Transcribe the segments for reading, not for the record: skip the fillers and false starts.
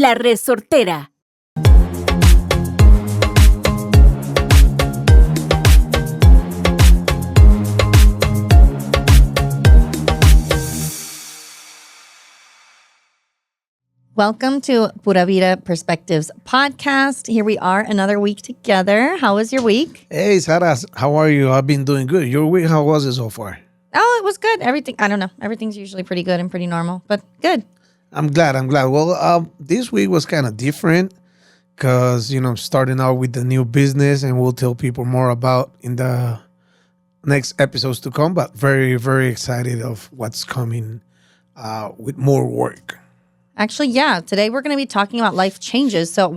La Resortera. Welcome to Pura Vida Perspectives podcast. Here we are, another week together. How was your week? Hey, Sarah, how are you? I've been doing good. Your week, how was it so far? Oh, it was good. Everything's usually pretty good and pretty normal, but good. I'm glad. Well, this week was kind of different because, starting out with the new business, and we'll tell people more about in the next episodes to come, but very, very excited of what's coming with more work. Actually, yeah, today we're going to be talking about life changes. So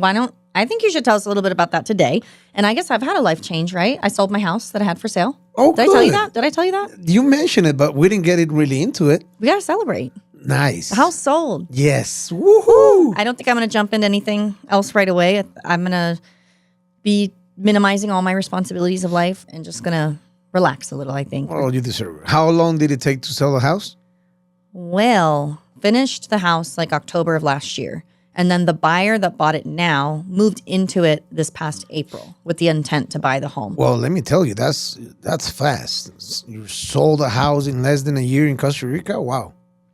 I think you should tell us a little bit about that today. And I guess I've had a life change, right? I sold my house that I had for sale. Oh, Did I tell you that? Did I tell you that? You mentioned it, but we didn't get it really into it. We got to celebrate. Nice. The house sold. Yes. Woohoo. I don't think I'm going to jump into anything else right away. I'm going to be minimizing all my responsibilities of life and just going to relax a little, I think. Well, you deserve it. How long did it take to sell the house? Well, finished the house like October of last year. And then the buyer that bought it now moved into it this past April with the intent to buy the home. Well, let me tell you, that's fast. You sold a house in less than a year in Costa Rica? Wow.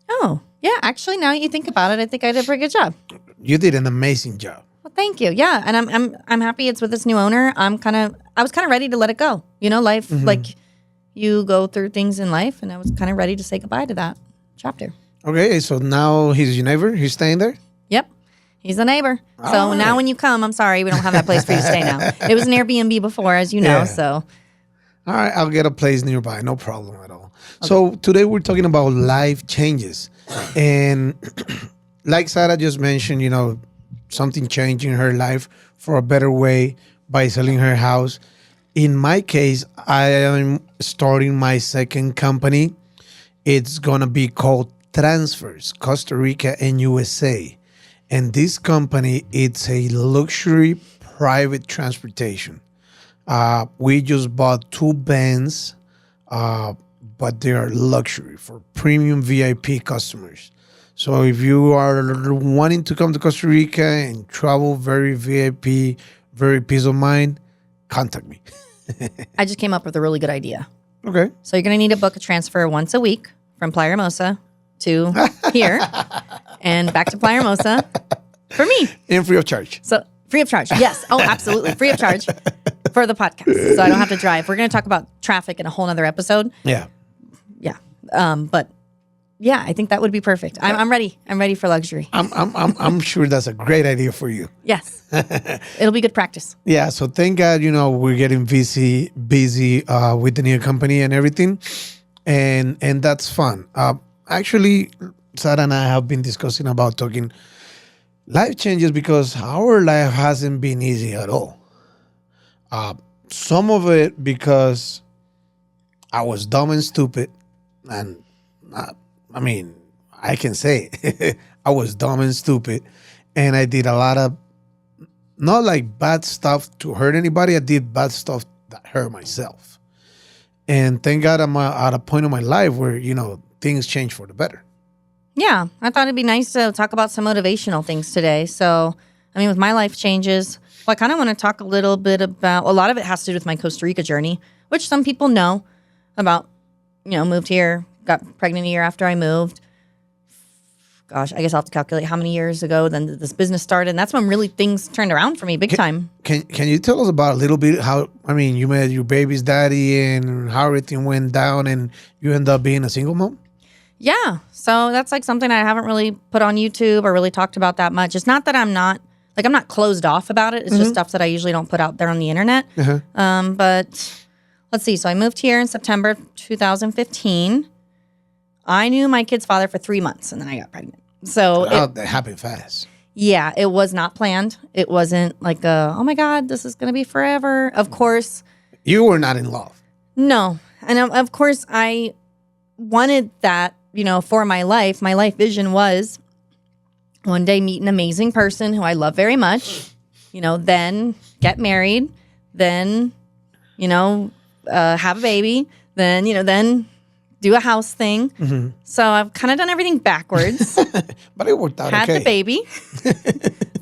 Oh, yeah. Actually, now you think about it, I think I did a pretty good job. You did an amazing job. Well, thank you. Yeah, and I'm happy it's with this new owner. I was kind of ready to let it go. Life, like you go through things in life, and I was kind of ready to say goodbye to that chapter. Okay, so now he's your neighbor? He's staying there? Yep. He's a neighbor. So now when you come, I'm sorry, we don't have that place for you to stay now. It was an Airbnb before, as you know, so. All right, I'll get a place nearby. No problem at all. Okay. So today we're talking about life changes. And like Sarah just mentioned, something changed in her life for a better way by selling her house. In my case, I am starting my second company. It's going to be called Transfers, Costa Rica and USA. And this company, it's a luxury private transportation. We just bought 2 vans, but they are luxury for premium VIP customers. So if you are wanting to come to Costa Rica and travel very VIP, very peace of mind, contact me. I just came up with a really good idea. Okay. So you're going to need to book a transfer once a week from Playa Hermosa to here and back to Playa Hermosa for me. And free of charge. So free of charge. Yes. Oh, absolutely. Free of charge for the podcast. So I don't have to drive. We're going to talk about traffic in a whole nother episode. Yeah. Yeah. But yeah, I think that would be perfect. I'm ready. I'm ready for luxury. I'm sure that's a great idea for you. Yes. It'll be good practice. Yeah. So thank God, we're getting busy with the new company and everything. And that's fun. Actually, Sarah and I have been discussing about talking life changes because our life hasn't been easy at all. Some of it because I was dumb and stupid. And I can say it. I was dumb and stupid. And I did a lot of, not like bad stuff to hurt anybody. I did bad stuff that hurt myself. And thank God I'm at a point in my life where, things change for the better. Yeah, I thought it'd be nice to talk about some motivational things today. So, with my life changes, I kind of want to talk a little bit about, a lot of it has to do with my Costa Rica journey, which some people know about, moved here, got pregnant a year after I moved. Gosh, I guess I'll have to calculate how many years ago then this business started. And that's when really things turned around for me big time. Can you tell us about a little bit how, you met your baby's daddy and how everything went down and you ended up being a single mom? Yeah. So that's like something I haven't really put on YouTube or really talked about that much. It's not that I'm not closed off about it. It's just stuff that I usually don't put out there on the internet. But let's see. So I moved here in September 2015. I knew my kid's father for 3 months and then I got pregnant. So that happened fast. Yeah, it was not planned. It wasn't like oh my God, this is going to be forever. Of course. You were not in love. No. And of course I wanted that, for my life. My life vision was one day meet an amazing person who I love very much, then get married, then, have a baby, then do a house thing. So I've kind of done everything backwards. But it worked out Had okay. the baby,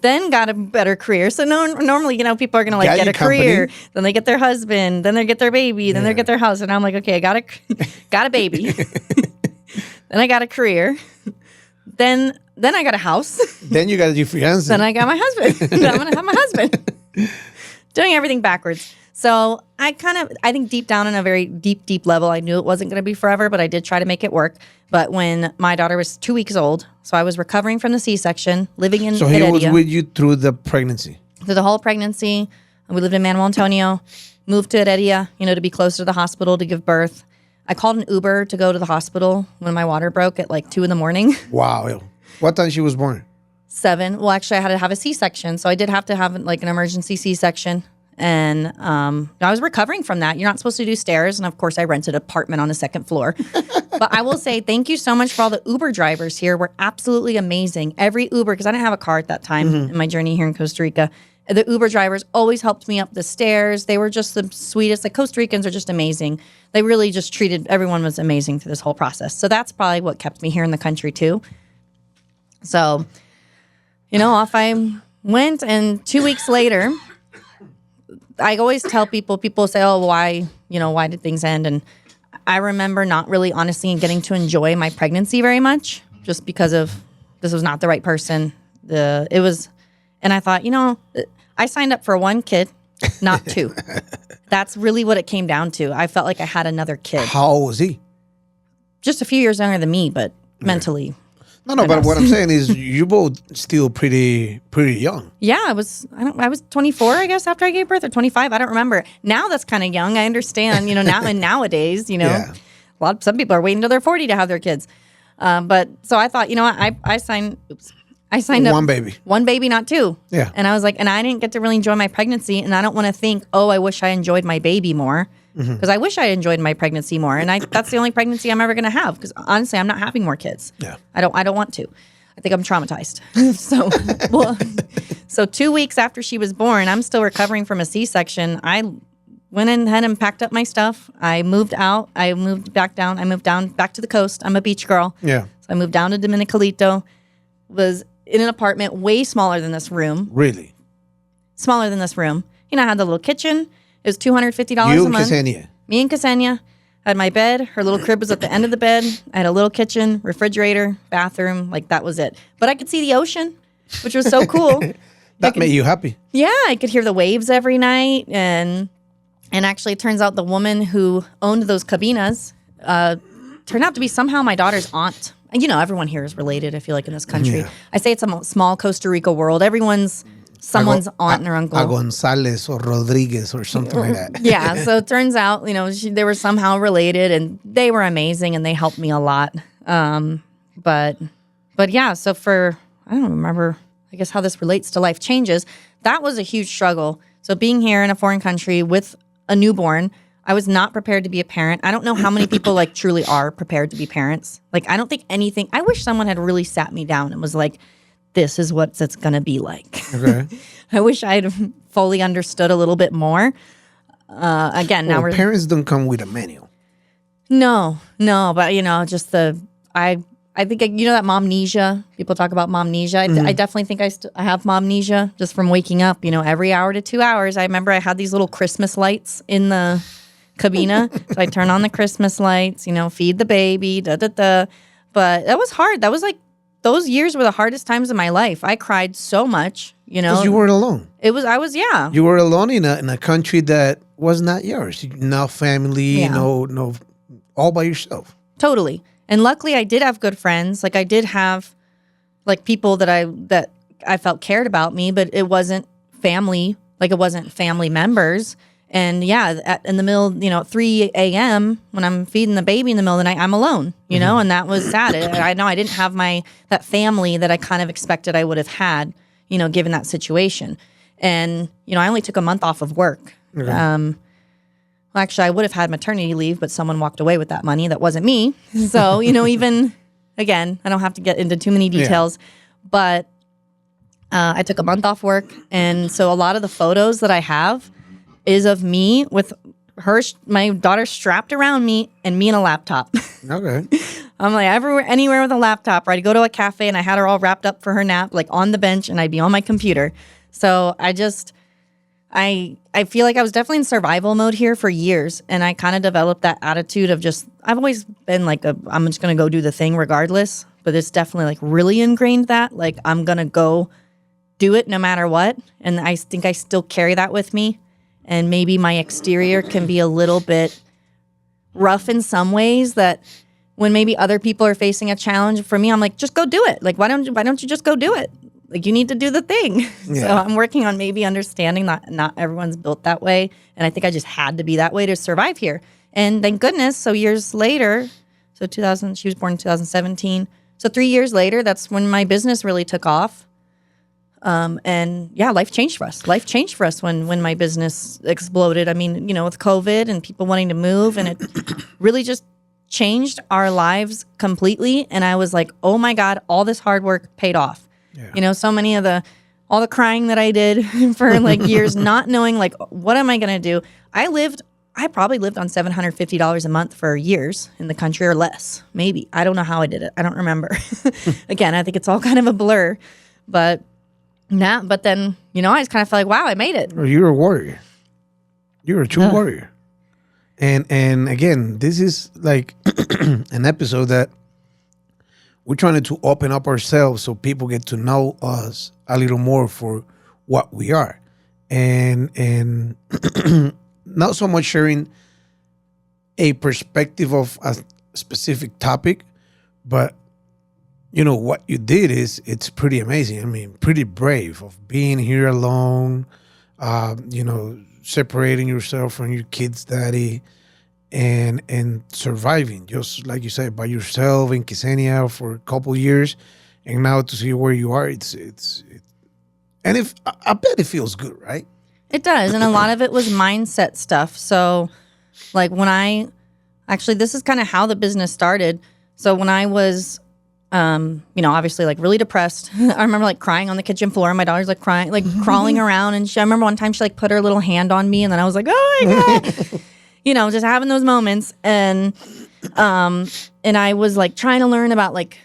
then got a better career. So normally, people are going to like Got get your a career, company. then they get their husband, then they get their baby, then they get their house. And I'm like, okay, I got a baby. Then I got a career. Then I got a house. Then you got your fiance. Then I got my husband. Then I'm going to have my husband. Doing everything backwards. So I think deep down in a very deep level, I knew it wasn't going to be forever, but I did try to make it work. But when my daughter was 2 weeks old, so I was recovering from the C-section, living in So he was Heredia with you through the pregnancy. through the whole pregnancy. We lived in Manuel Antonio, moved to Heredia, to be closer to the hospital to give birth. I called an Uber to go to the hospital when my water broke at like 2 a.m. Wow. What time she was born? 7. Well, actually, I had to have a C-section, so I did have to have like an emergency C-section. And I was recovering from that. You're not supposed to do stairs. And of course, I rented an apartment on the second floor. But I will say thank you so much for all the Uber drivers here. Were absolutely amazing. Every Uber, because I didn't have a car at that time in my journey here in Costa Rica. The Uber drivers always helped me up the stairs. They were just the sweetest. Like Costa Ricans are just amazing. They really just treated, everyone was amazing through this whole process. So that's probably what kept me here in the country too. So, off I went, and 2 weeks later, I always tell people say, oh, why did things end? And I remember not really honestly getting to enjoy my pregnancy very much just because of this was not the right person. And I thought, I signed up for 1 kid, not 2. That's really what it came down to. I felt like I had another kid. How old was he? Just a few years younger than me, but mentally. No, but what I'm saying is you both still pretty young. Yeah, I was 24, I guess, after I gave birth, or 25. I don't remember. Now that's kind of young. I understand, nowadays, some people are waiting until they're 40 to have their kids. But so I thought, I signed up 1 baby. 1 baby, not 2. Yeah. And I was like, and I didn't get to really enjoy my pregnancy, and I don't want to think, oh, I wish I enjoyed my baby more. Because I wish I enjoyed my pregnancy more, and that's the only pregnancy I'm ever going to have. Because honestly, I'm not having more kids. Yeah, I don't want to. I think I'm traumatized. So 2 weeks after she was born, I'm still recovering from a C-section. I went ahead and packed up my stuff. I moved out. I moved back down. I moved down back to the coast. I'm a beach girl. Yeah. So I moved down to Dominicalito. Was in an apartment way smaller than this room. Really? Smaller than this room. I had the little kitchen. It was $250 You a and month. Ksenia. Me and Ksenia had my bed. Her little crib was at the end of the bed. I had a little kitchen, refrigerator, bathroom. Like that was it. But I could see the ocean, which was so cool. That made you happy. Yeah, I could hear the waves every night. And actually, it turns out the woman who owned those cabinas turned out to be somehow my daughter's aunt. And everyone here is related, I feel like, in this country. Yeah. I say it's a small Costa Rica world. Everyone's someone's aunt or uncle. A Gonzalez or Rodriguez or something like that. Yeah, so it turns out, they were somehow related, and they were amazing, and they helped me a lot. But yeah, so I don't remember, I guess, how this relates to life changes. That was a huge struggle. So being here in a foreign country with a newborn, I was not prepared to be a parent. I don't know how many people truly are prepared to be parents. I don't think anything. I wish someone had really sat me down and was like, this is what it's going to be like. Okay. I wish I had fully understood a little bit more. Again, now parents don't come with a manual. No, but just I think that momnesia. People talk about momnesia. I definitely think I have momnesia just from waking up. Every hour to 2 hours. I remember I had these little Christmas lights in the cabina. So I turn on the Christmas lights. Feed the baby. But that was hard. That was those years were the hardest times of my life. I cried so much. Because you weren't alone. Yeah. You were alone in a country that was not yours. No family. No, all by yourself. Totally. And luckily, I did have good friends. I did have people that I felt cared about me, but it wasn't family. It wasn't family members. And yeah, in the middle, at 3 a.m. when I'm feeding the baby in the middle of the night, I'm alone. And that was sad. I know I didn't have that family that I kind of expected I would have had. Given that situation. And, I only took a month off of work. Okay. Well, actually, I would have had maternity leave, but someone walked away with that money. That wasn't me. So, even, again, I don't have to get into too many details, but I took a month off work. And so a lot of the photos that I have is of me with my daughter strapped around me and me in a laptop. Okay. I'm like anywhere with a laptop, or I'd go to a cafe and I had her all wrapped up for her nap, like on the bench, and I'd be on my computer. So I feel like I was definitely in survival mode here for years, and I kind of developed that attitude of I've always been like I'm just gonna go do the thing regardless, but it's definitely like really ingrained that like I'm gonna go do it no matter what, and I think I still carry that with me, and maybe my exterior can be a little bit rough in some ways that when maybe other people are facing a challenge, for me I'm like, just go do it. Like why don't you just go do it? Like you need to do the thing. Yeah. So I'm working on maybe understanding that not everyone's built that way. And I think I just had to be that way to survive here. And thank goodness. So years later, she was born in 2017. So 3 years later, that's when my business really took off. And yeah, life changed for us. Life changed for us when my business exploded. I mean, with COVID and people wanting to move, and it really just changed our lives completely. And I was like, oh my God, all this hard work paid off. Yeah. So many of all the crying that I did for like years, not knowing like, what am I going to do? I probably lived on $750 a month for years in the country, or less, maybe. I don't know how I did it. I don't remember. Again, I think it's all kind of a blur, but then, I just kind of felt like, wow, I made it. Well, you're a warrior. You're a true warrior. And again, this is like an episode that we're trying to open up ourselves so people get to know us a little more for what we are. And not so much sharing a perspective of a specific topic, but what you did it's pretty amazing. I mean, pretty brave of being here alone, separating yourself from your kid's daddy, and surviving, just like you said, by yourself in Ksenia for a couple years, and now to see where you are, it's and if I bet it feels good, right? It does, and a lot of it was mindset stuff. So, like this is kind of how the business started. So when I was, obviously like really depressed, I remember like crying on the kitchen floor, and my daughter's like crying, like crawling around, and I remember one time she like put her little hand on me, and then I was like, oh my God. Just having those moments, and I was like trying to learn about like,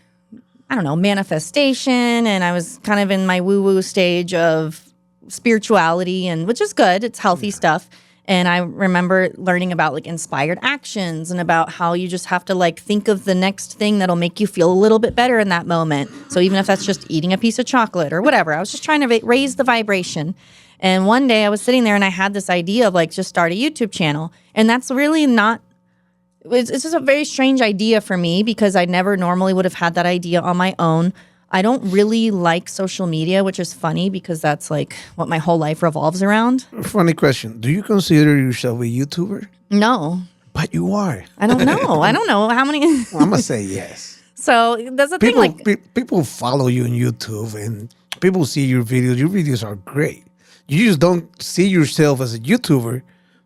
I don't know, manifestation, and I was kind of in my woo-woo stage of spirituality, and which is good, it's healthy stuff. And I remember learning about like inspired actions and about how you just have to like think of the next thing that'll make you feel a little bit better in that moment. So even if that's just eating a piece of chocolate or whatever, I was just trying to raise the vibration. And one day I was sitting there and I had this idea of like just start a YouTube channel. And that's really it's just a very strange idea for me because I never normally would have had that idea on my own. I don't really like social media, which is funny because that's like what my whole life revolves around. Funny question. Do you consider yourself a YouTuber? No. But you are. I don't know. I don't know how many. Well, I'm going to say yes. So that's the thing. Like people follow you on YouTube and people see your videos. Your videos are great. You just don't see yourself as a YouTuber,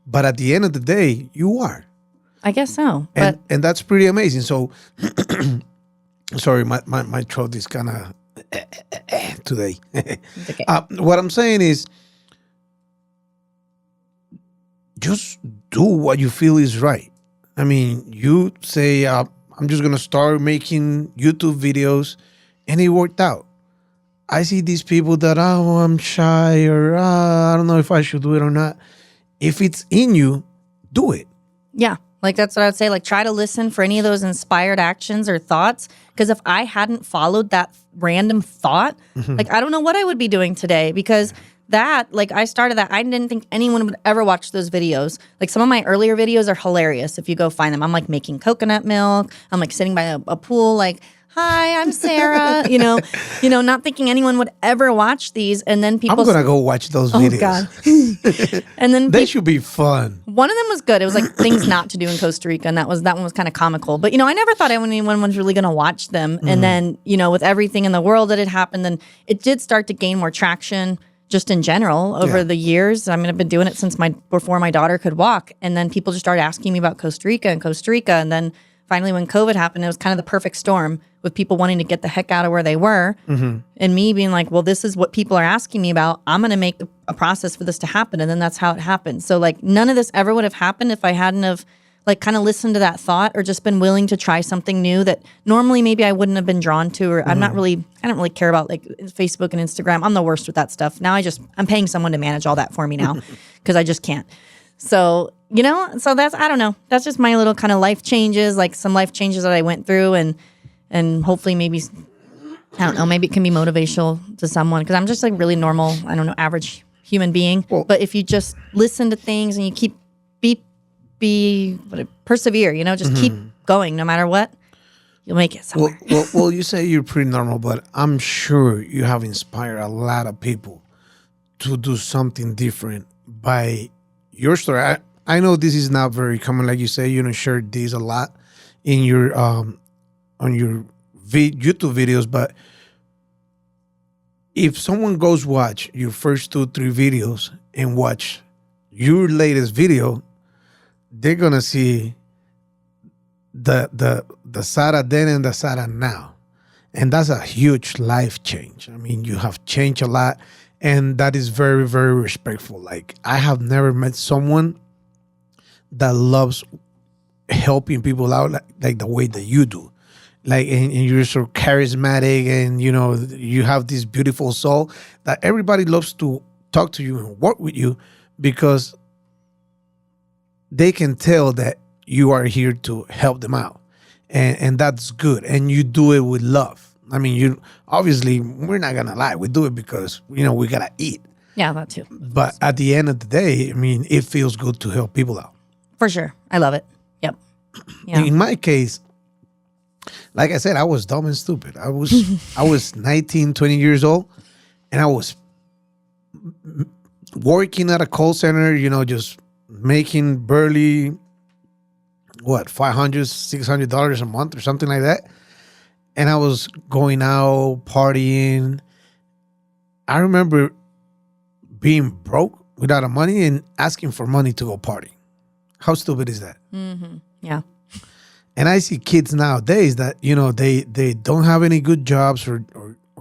but at the end of the day, you are. I guess so. And that's pretty amazing. So, sorry, my throat is kind of today. It's okay. What I'm saying is, just do what you feel is right. I mean, you say, I'm just going to start making YouTube videos, and it worked out. I see these people that, I'm shy, or I don't know if I should do it or not. If it's in you, do it. Yeah. Like, that's what I would say. Like, try to listen for any of those inspired actions or thoughts. Because if I hadn't followed that random thought, like, I don't know what I would be doing today. Because I started that. I didn't think anyone would ever watch those videos. Like, some of my earlier videos are hilarious if you go find them. I'm, like, making coconut milk. I'm, like, sitting by a pool, like, hi, I'm Sarah. Not thinking anyone would ever watch these. And then people... I'm going to go watch those videos. Oh, God. And then... They should be fun. One of them was good. It was like things not to do in Costa Rica. And that one was kind of comical. But, I never thought anyone was really going to watch them. And then, with everything in the world that had happened, then it did start to gain more traction just in general over the years. I mean, I've been doing it since before my daughter could walk. And then people just started asking me about Costa Rica. And then finally, when COVID happened, it was kind of the perfect storm with people wanting to get the heck out of where they were. And me being like, well, this is what people are asking me about. I'm going to make a process for this to happen. And then that's how it happened. So like none of this ever would have happened if I hadn't have like kind of listened to that thought or just been willing to try something new that normally maybe I wouldn't have been drawn to, or I don't really care about like Facebook and Instagram. I'm the worst with that stuff. Now I'm paying someone to manage all that for me now because I just can't. So, so I don't know. That's just my little kind of life changes, like some life changes that I went through, and hopefully maybe, I don't know, maybe it can be motivational to someone because I'm just like really normal, I don't know, average human being. Well, but if you just listen to things and you keep persevere, just keep going no matter what, you'll make it somewhere. Well, you say you're pretty normal, but I'm sure you have inspired a lot of people to do something different by your story. I know this is not very common, like you say. You don't share this a lot in your on your YouTube videos, but if someone goes watch your first 2-3 videos and watch your latest video, they're gonna see the Sarah then and the Sarah now, and that's a huge life change. I mean, you have changed a lot, and that is very, very respectful. Like, I have never met someone that loves helping people out like the way that you do. Like, and you're so charismatic, and you have this beautiful soul that everybody loves to talk to you and work with you because they can tell that you are here to help them out, and that's good. And you do it with love. I mean, obviously, we're not gonna lie, we do it because we gotta eat. Yeah, that too. But at the end of the day, I mean, it feels good to help people out. For sure, I love it. Yep. Yeah. In my case, like I said, I was dumb and stupid. I was 19, 20 years old, and I was working at a call center, just making barely $500, $600 a month or something like that. And I was going out partying. I remember being broke without money and asking for money to go party. How stupid is that? Mm-hmm. Yeah. And I see kids nowadays that they don't have any good jobs or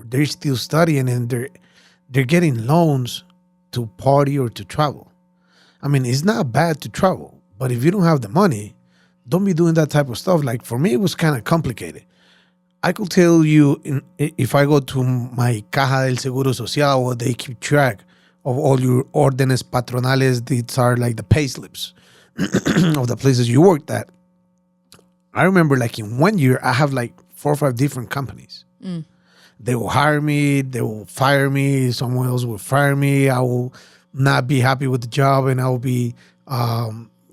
they're still studying, and they're getting loans to party or to travel. I mean, it's not bad to travel, but if you don't have the money, don't be doing that type of stuff. Like, for me, it was kind of complicated. I could tell you if I go to my Caja del Seguro Social, where they keep track of all your órdenes patronales. These are like the pay slips of the places you worked at. I remember, like, in 1 year, I have like 4 or 5 different companies. They will hire me, they will fire me, someone else will fire me. I will not be happy with the job, and I will be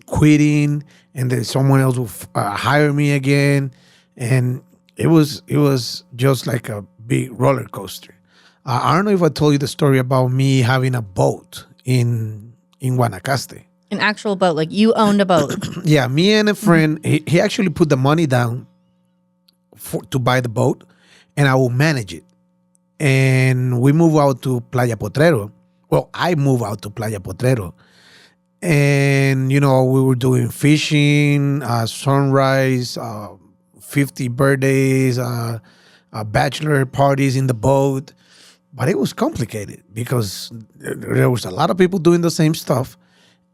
quitting, and then someone else will hire me again. And it was just like a big roller coaster. I don't know if I told you the story about me having a boat in Guanacaste. An actual boat, like you owned a boat. Yeah, me and a friend, he actually put the money down to buy the boat, and I will manage it. And we move out to Playa Potrero. Well, I moved out to Playa Potrero. And, we were doing fishing, sunrise, 50 birthdays, bachelor parties in the boat. But it was complicated because there was a lot of people doing the same stuff.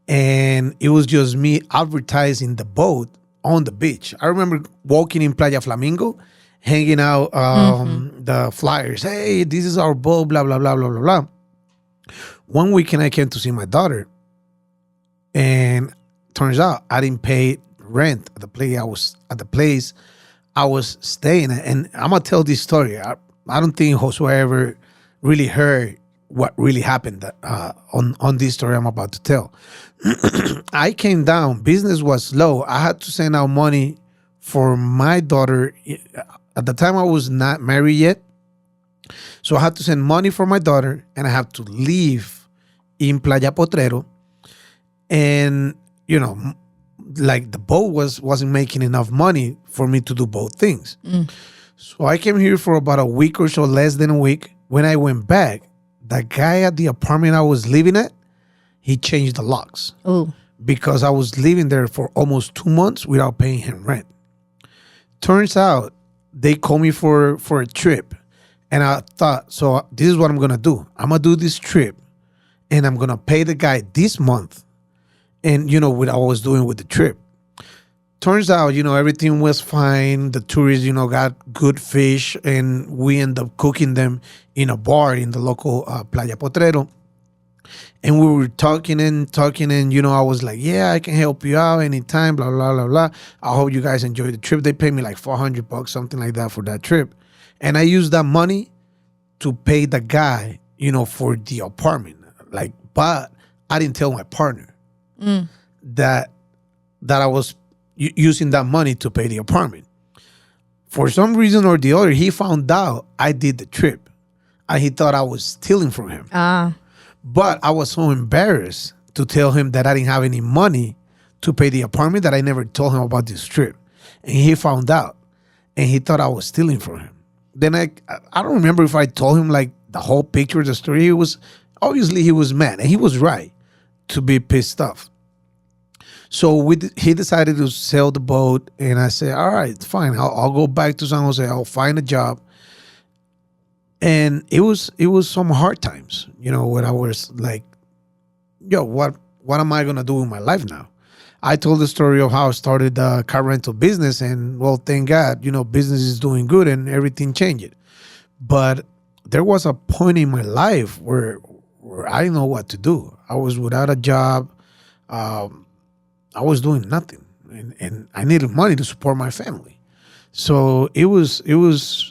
And it was just me advertising the boat on the beach. I remember walking in Playa Flamingo, hanging out the flyers. Hey, this is our boat, blah, blah, blah, blah, blah, blah. One weekend I came to see my daughter. And turns out I didn't pay rent at the place I was staying at. And I'm going to tell this story. I don't think Josue ever really heard what really happened on this story I'm about to tell. I came down. Business was slow. I had to send out money for my daughter. At the time, I was not married yet. So I had to send money for my daughter, and I had to leave in Playa Potrero. And, like, the boat wasn't making enough money for me to do both things. So I came here for about a week or so, less than a week. When I went back, the guy at the apartment I was living at, he changed the locks. Oh. Because I was living there for almost 2 months without paying him rent. Turns out they called me for a trip. And I thought, so this is what I'm going to do. I'm going to do this trip, and I'm going to pay the guy this month. And, what I was doing with the trip. turns out, everything was fine. The tourists, got good fish, and we end up cooking them in a bar in the local Playa Potrero. And we were talking and I was like, yeah, I can help you out anytime, blah, blah, blah, blah. I hope you guys enjoy the trip. They paid me like $400, something like that for that trip. And I used that money to pay the guy, for the apartment. But I didn't tell my partner that I was using that money to pay the apartment. For some reason or the other, he found out I did the trip. And he thought I was stealing from him. But I was so embarrassed to tell him that I didn't have any money to pay the apartment that I never told him about this trip. And he found out. And he thought I was stealing from him. Then I don't remember if I told him like the whole picture of the story. He was mad. And he was right to be pissed off. So he decided to sell the boat. And I said, all right, fine. I'll go back to San Jose. I'll find a job. And it was some hard times, when I was like, yo, what am I gonna do with my life now? I told the story of how I started the car rental business, and well, thank God, business is doing good and everything changed. But there was a point in my life where I didn't know what to do. I was without a job. I was doing nothing, and I needed money to support my family. So it was,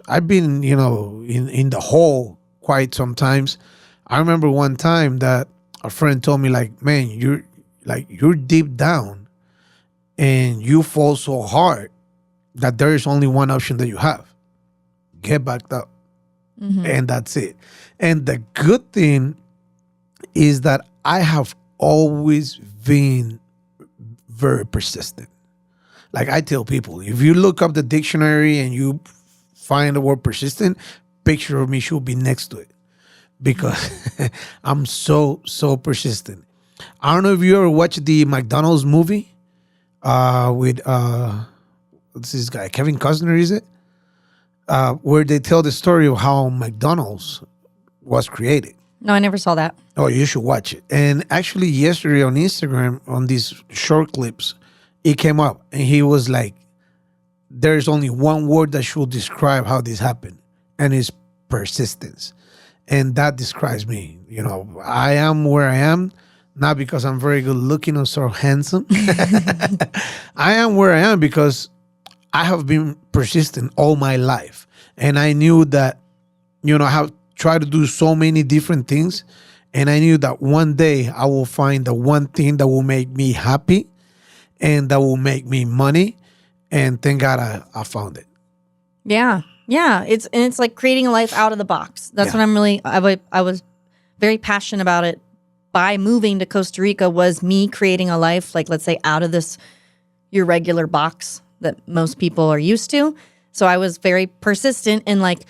I've been, in the hole quite sometimes. I remember one time that a friend told me like, man, you're deep down and you fall so hard that there is only one option that you have. Get back up. And that's it. And the good thing is that I have always been very persistent. Like I tell people, if you look up the dictionary and you find the word persistent, picture of me should be next to it because I'm so persistent. I don't know if you ever watched the McDonald's movie with what's this guy, Kevin Costner, is it? Where they tell the story of how McDonald's was created. No, I never saw that. Oh, you should watch it. And actually yesterday on Instagram, on these short clips, it came up and he was like, there's only one word that should describe how this happened, and it's persistence. And that describes me. I am where I am, not because I'm very good looking or so handsome. I am where I am because I have been persistent all my life. And I knew that, I have tried to do so many different things. And I knew that one day I will find the one thing that will make me happy and that will make me money. And thank God I found it. Yeah. Yeah. It's like creating a life out of the box. That's what I was very passionate about it. By moving to Costa Rica was me creating a life, like let's say out of your regular box that most people are used to. So I was very persistent in like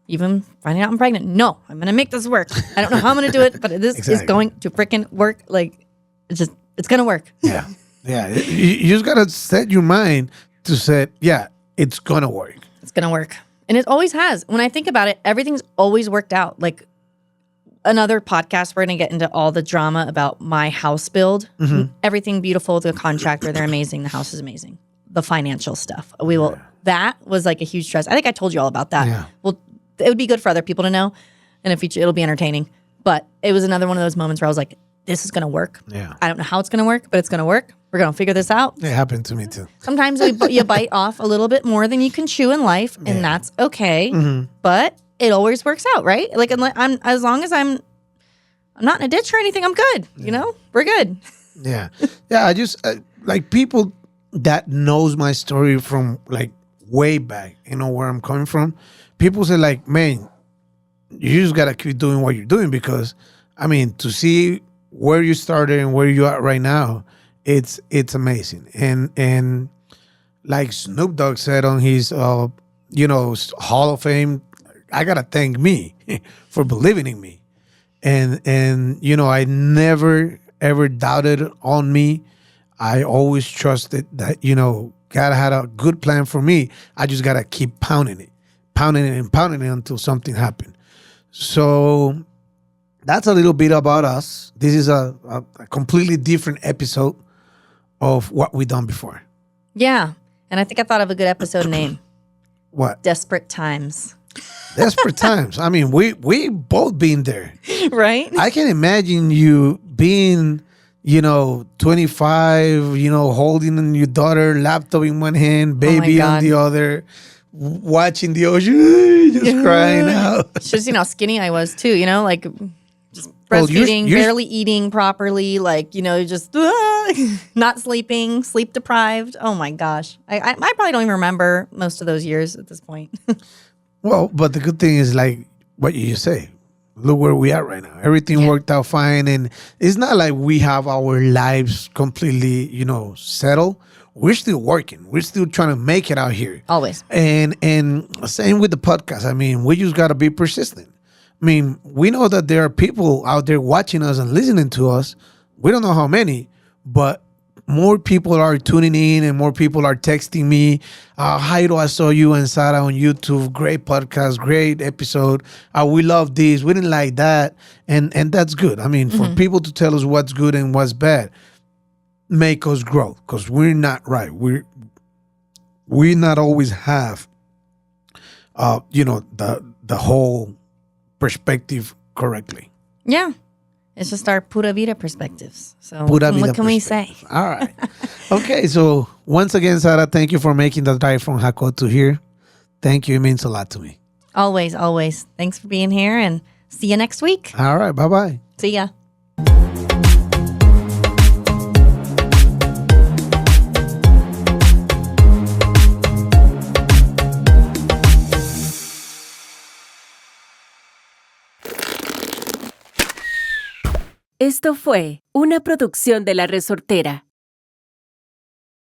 even finding out I'm pregnant. No, I'm going to make this work. I don't know how I'm going to do it, but this is going to freaking work. Like it's going to work. Yeah. Yeah. You just got to set your mind to say, yeah, it's going to work. It's going to work. And it always has. When I think about it, everything's always worked out. Like another podcast, we're going to get into all the drama about my house build. Mm-hmm. Everything beautiful. The contractor, they're amazing. The house is amazing. The financial stuff. We will. Yeah. That was like a huge stress. I think I told you all about that. Yeah. Well, it would be good for other people to know. And if it'll be entertaining. But it was another one of those moments where I was like, this is going to work. Yeah. I don't know how it's going to work, but it's going to work. We're going to figure this out. It happened to me too. Sometimes you bite off a little bit more than you can chew in life, and that's okay. Mm-hmm. But it always works out, right? Like as long as I'm not in a ditch or anything, I'm good. Yeah. We're good. Yeah. Yeah. I just like people that knows my story from like way back, where I'm coming from. People say like, man, you just got to keep doing what you're doing because, to see where you started and where you are right now, it's amazing. And like Snoop Dogg said on his, Hall of Fame, I got to thank me for believing in me. And I never, ever doubted on me. I always trusted that, God had a good plan for me. I just got to keep pounding it until something happened. So that's a little bit about us. This is a completely different episode of what we done before. Yeah. And I think I thought of a good episode name. What? Desperate Times. Desperate times. I mean, we both been there. Right? I can imagine you being, 25, holding your daughter, laptop in one hand, baby on God. the other, watching the ocean, just crying out. Should have seen how skinny I was too, like just Well, breastfeeding, you're- barely eating properly, just not sleeping, sleep deprived. Oh my gosh. I probably don't even remember most of those years at this point. Well, but the good thing is like what you say. Look where we are right now. Everything worked out fine, and it's not like we have our lives completely, settled. We're still working. We're still trying to make it out here. Always. And same with the podcast. I mean, we just gotta be persistent. I mean, we know that there are people out there watching us and listening to us. We don't know how many, but more people are tuning in and more people are texting me. Jairo, I saw you and Sarah on YouTube. Great podcast, great episode. We love this. We didn't like that. And that's good. I mean, for people to tell us what's good and what's bad, make us grow, because we're not right. We not always have, the whole perspective correctly. Yeah. It's just our pura vida perspectives. So Pura vida what can we say? perspective. All right. Okay. So once again, Sarah, thank you for making the drive from Jaco to here. Thank you. It means a lot to me. Always, always. Thanks for being here, and see you next week. All right. Bye-bye. See ya. Esto fue una producción de La Resortera.